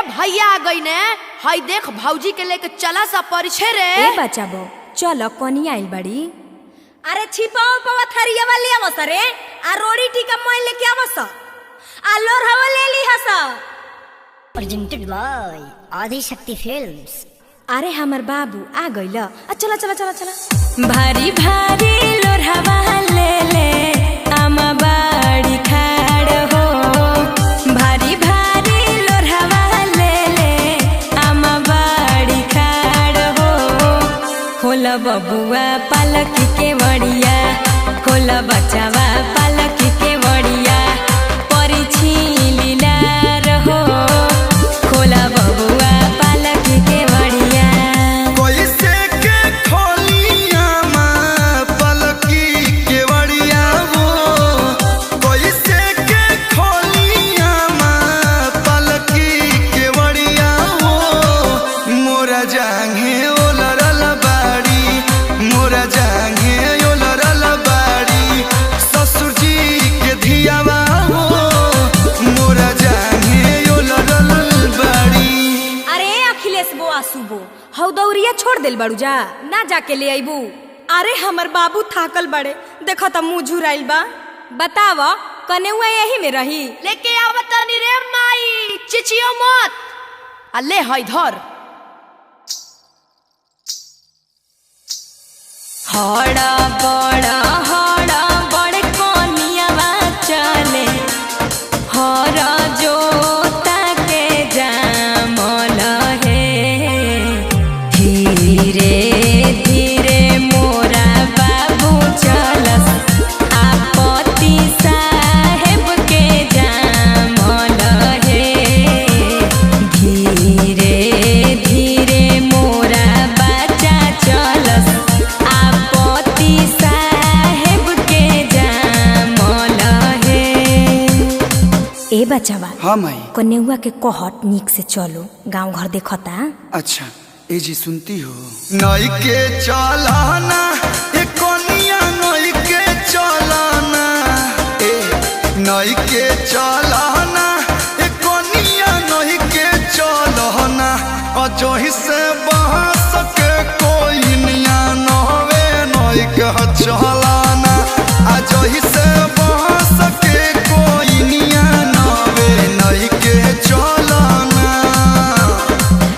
भैया आ गई ने। हाय देख भौजी के लेके चला सा परिछे रे। ए बचाबो चलो कोनी आइल बड़ी। अरे छिपाओ पवा थरिया वाली आवस रे आ रोड़ी टीका मोय लेके आवस आ लोर हवा ले ली हस। प्रेजेंटेड बाय आदि शक्ति फिल्म्स। अरे हमर बाबू आ गइल। चला चला चला चला। भारी भारी लोर हवा ले ले आमा बाड़ी खाड़ हो। भारी भारी लोर हवा ले ले आमा बाड़ी खाड़ हो। खोला बबुआ पालक के बड़िया खोला बचावा पालक के बड़िया परिछी लीला रहो। खोला बबुआ पालक के बड़िया कैसे के खोलिया माँ पलकी के बड़िया वो। कैसे के खोलिया माँ पलकी के बड़िया वो। मोरा जांघे ओलरल बाड़ी मोरा जांघे ओलरल बाड़ी ससुर जी के धियावा हो। मोरा जांघे ओलरल बाड़ी। अरे अखिलेश बुआ सुबो हौ दौरिया छोड़ देल बाड़ू जा ना जाके ले आइबू। अरे हमर बाबू थाकल बड़े देखो त मुंह झुराइल बा। बताव कनेउआ यही में रही। लेके आवतनी रे माई चिचियो मत। अल्ले हाय धर। हड़ा बड़ कोनियावा चले हर जोता के जामल हे। धीरे धीरे मोरा बाबू चलस आपत्ति साहेब के जामल हे। धीरे धीरे मोरा बच्चा चलस आपत्ति साहेब के जामल हे। ए बचावा हाँ माई। कन्या के कहत निक से चलो गांव घर देखता। अच्छा ए जी सुनती हो। नई के चलाना ए कोनिया नई के चलाना ए नई के चलाना ए कोनिया नई के चलाना अजोही से बहस के कोई निया नहवे नई के चलाना अजोही से बहस के कोई निया नहवे नई के चलाना।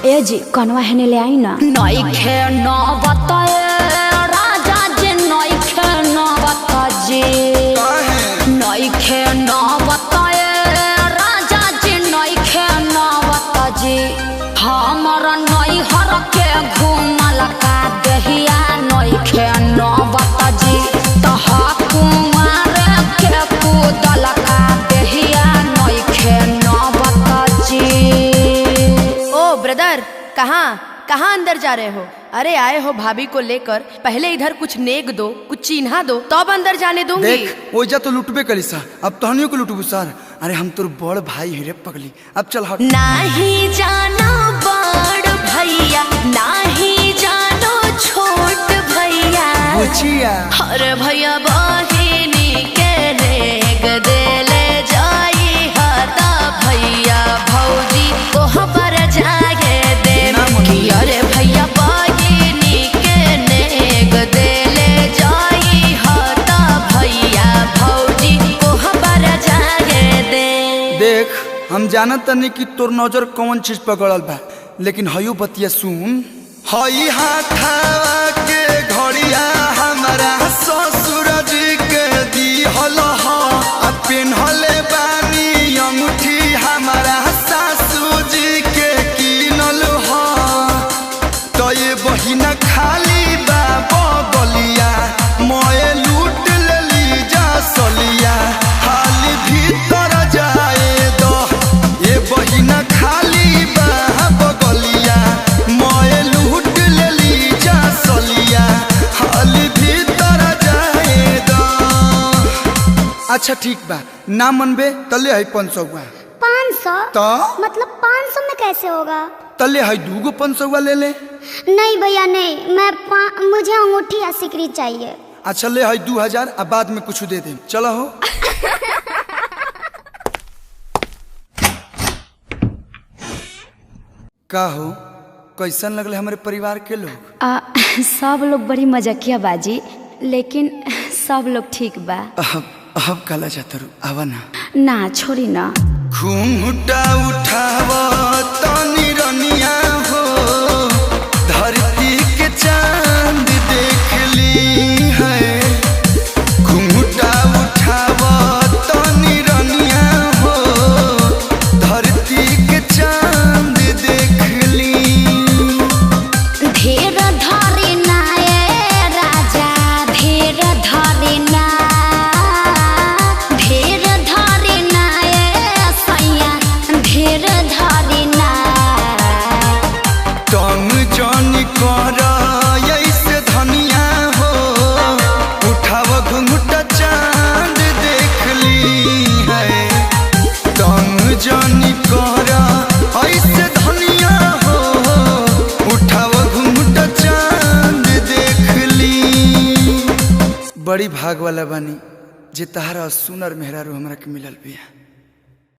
ए जी कनवा हेने ले आई ना। नइखे न बताए राजा जी नइखे न बताजे। नइखे न बताए राजा जी नइखे न बताजे। हमर नैहर के घुमल का दहिया नइखे न बताजी। तह कुमार के कूदल का दहिया नइखे न बताजी। ओ ब्रदर कहाँ कहाँ अंदर जा रहे हो? अरे आए हो भाभी को लेकर, पहले इधर कुछ नेक दो कुछ चिन्हा दो तब अंदर जाने दूंगी। देख ओजा तो लुटबे करी सा अब तहनियों को लुटबू सर। अरे हम तोर बड़ भाई है रे पगली अब चल हट। नाही जानो बड़ भैया नाही जानो छोट भैया। बुचिया अरे भैया बहिनी के नेक देले जाई हता भैया भौजी कोह पर जागे दे। कि अरे भैया बहिनी के नेक देले जाई हता भैया भौजी कोह पर जागे दे। देख हम जानत तनी कि तोर नजर कौन चीज पकड़ल बा लेकिन हयो बतिया सुन। हई हाथावा के घड़िया हमारा ससुर जी के दिहल ह आ पेन्हले बानी अंगूठी हमारा सासू जी के किनल ह। तो ये बहिना खाली बा बगलिया मोए लूट लेली जा सलिया हाली भीतर जाए दो। ये बहिना खाली बा बगलिया मोए लूट लेली जा सलिया हाली भीतर जाए दो। अच्छा ठीक बा ना मनबे तले है 500 हुआ। 500 तो मतलब 500 में कैसे होगा? तले है 2 500 हुआ ले ले। नहीं भैया नहीं, मुझे अंगूठी या सिकरी चाहिए। अच्छा ले है 2000 अब बाद में कुछ दे दे। चलो हो। का हो कैसन लगले हमारे परिवार के लोग? सब लोग बड़ी मजाकिया बाजी, लेकिन सब लोग ठीक बा। अब काला जाता रू आवा ना। ना छोड़ी ना। घूंघटा उठावा तनी रनिया हो, धरती के चांद देख ली है। घूंघटा उठावा तनी रनिया हो, धरती के चांद देख ली। धीर धरी ना ए राजा, धीर धरी ना, धीर धरी ना ए सैया, धीर धरी ना। तंग जानी कर ऐसे धनिया हो, उठाव घुंघटा चांद देख ली है। तंग जानी कर ऐसे धनिया हो, उठाव घुंघटा चांद देख ली। बड़ी भाग वाला बानी जे तहारा सुनर मेहरारू हमरा के मिलल बिया।